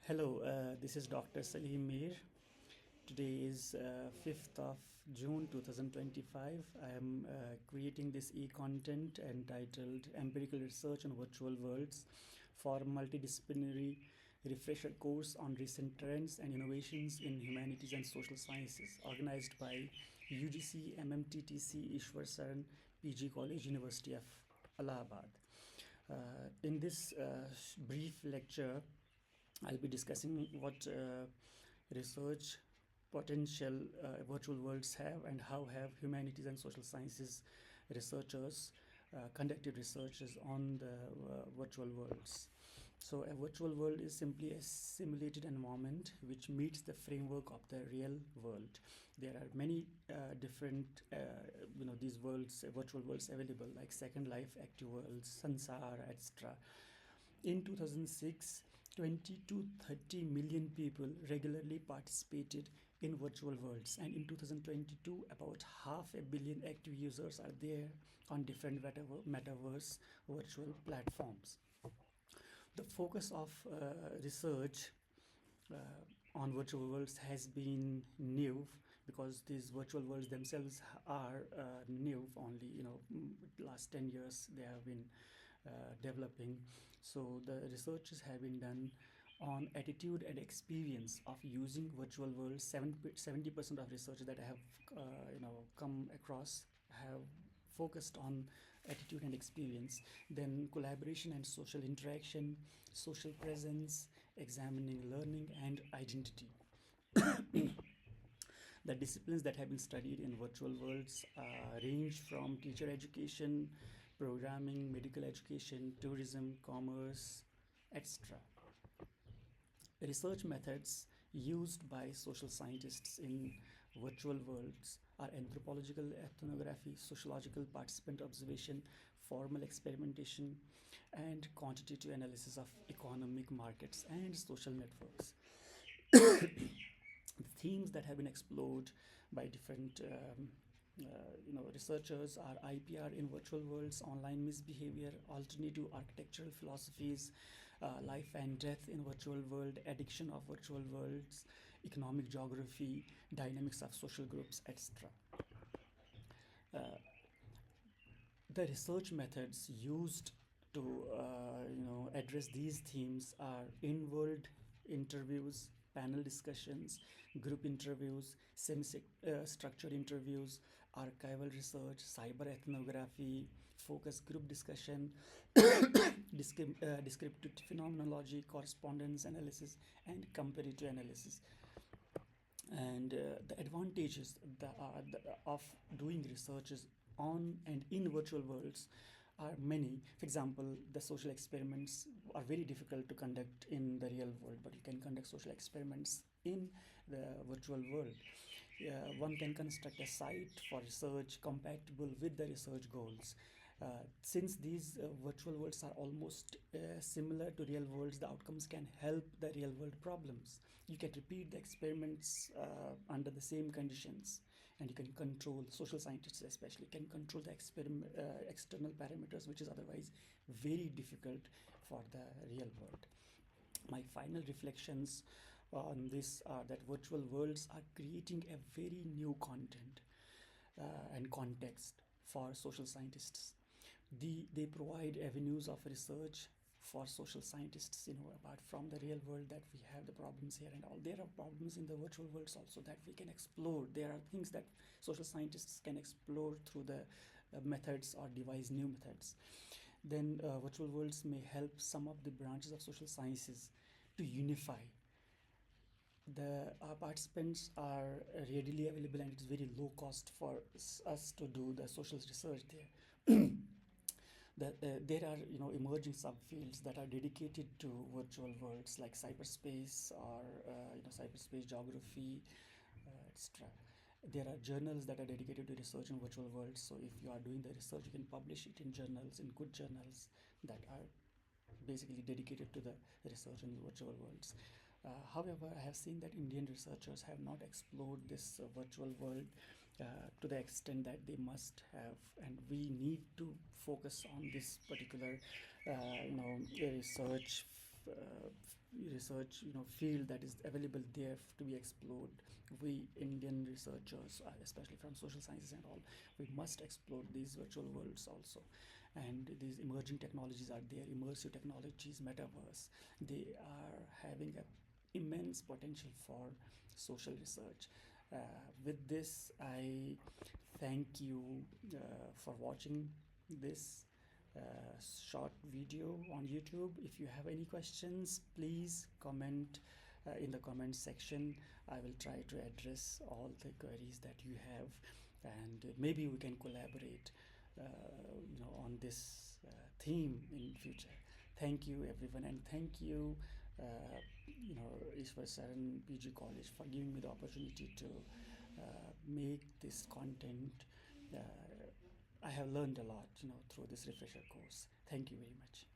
Hello, this is Dr. Salim Mir. Today is 5th of June 2025. I am creating this e-content entitled Empirical Research on Virtual Worlds for multidisciplinary refresher course on recent trends and innovations in humanities and social sciences, organized by UGC-MMTTC Iswar Sharan PG College, University of Allahabad. In this brief lecture, I'll be discussing what research potential virtual worlds have and how have humanities and social sciences researchers conducted researches on the virtual worlds. So a virtual world is simply a simulated environment which meets the framework of the real world. There are many different, these worlds, virtual worlds available like Second Life, Active Worlds, Sansar, etc. In 2006, 20 to 30 million people regularly participated in virtual worlds, and in 2022, about half a billion active users are there on different metaverse virtual platforms. The focus of research on virtual worlds has been new because these virtual worlds themselves are new. Only last 10 years they have been developing. So the researches have been done on attitude and experience of using virtual worlds. 70% of research that I have come across have focused on attitude and experience. Then collaboration and social interaction, social presence, examining learning and identity. The disciplines that have been studied in virtual worlds range from teacher education, programming, medical education, tourism, commerce, etc. Research methods used by social scientists in virtual worlds are anthropological ethnography, sociological participant observation, formal experimentation, and quantitative analysis of economic markets and social networks. The themes that have been explored by different researchers are IPR in virtual worlds, online misbehavior, alternative architectural philosophies, life and death in virtual world, addiction of virtual worlds, economic geography, dynamics of social groups, etc. Uh, the research methods used to address these themes are in-world interviews, panel discussions, group interviews, semi-structured interviews, archival research, cyber ethnography, focus group discussion, descriptive phenomenology, correspondence analysis, and comparative analysis. And the advantages of doing researches on and in virtual worlds are many. For example, the social experiments are very difficult to conduct in the real world, but you can conduct social experiments in the virtual world. One can construct a site for research compatible with the research goals. Since these virtual worlds are almost similar to real worlds, the outcomes can help the real world problems. You can repeat the experiments under the same conditions, and you can control, social scientists especially, can control the external parameters, which is otherwise very difficult for the real world. My final reflections on this are that virtual worlds are creating a very new content and context for social scientists. They provide avenues of research for social scientists, apart from the real world that we have the problems here and all. There are problems in the virtual worlds also that we can explore. There are things that social scientists can explore through the methods or devise new methods. Then virtual worlds may help some of the branches of social sciences to unify. The participants are readily available, and it's very low cost for us to do the social research there. There are emerging subfields that are dedicated to virtual worlds like cyberspace or cyberspace geography, etc. There are journals that are dedicated to research in virtual worlds. So if you are doing the research, you can publish it in journals, in good journals that are basically dedicated to the research in virtual worlds. However, I have seen that Indian researchers have not explored this virtual world to the extent that they must have, and we need to focus on this particular research research field that is available there to be explored. We Indian researchers, especially from social sciences and all, we must explore these virtual worlds also. And these emerging technologies are there, immersive technologies, metaverse. They are having a immense potential for social research. Uh, with this, I thank you for watching this uh, short video on YouTube. If you have any questions, please comment in the comment section. I will try to address all the queries that you have, and maybe we can collaborate on this theme in future. Thank you everyone, and thank you Iswar Sharan PG College for giving me the opportunity to make this content. uh, I have learned a lot through this refresher course. Thank you very much.